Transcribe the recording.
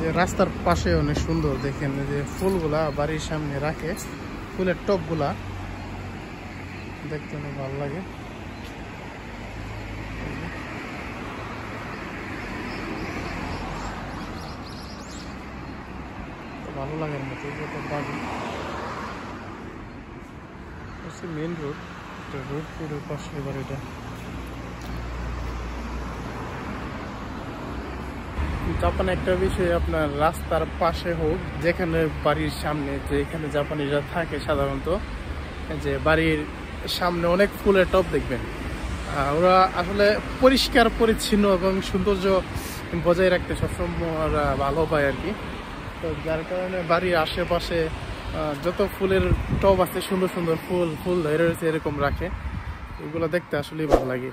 যে রাস্তার পাশে অনেক সুন্দর দেখেন, যে ফুলগুলা বাড়ির সামনে রাখে, ফুলের টবগুলা দেখতে অনেক ভালো লাগে। ভালো লাগার মতো যত বাড়ি হচ্ছে মেন রোড, রোডের পাশে বাড়িটা। জাপানে একটা বিষয়, আপনার রাস্তার পাশে হোক, যেখানে বাড়ির সামনে, যে এখানে জাপানিরা থাকে সাধারণত, যে বাড়ির সামনে অনেক ফুলের টব দেখবেন। ওরা আসলে পরিষ্কার পরিচ্ছন্ন এবং সৌন্দর্য বজায় রাখতে সবসময় ওরা ভালো পায় আর কি। তো যার কারণে বাড়ির আশেপাশে যত ফুলের টব আছে, সুন্দর সুন্দর ফুল ধরে রয়েছে, এরকম রাখে। এগুলো দেখতে আসলেই ভালো লাগে।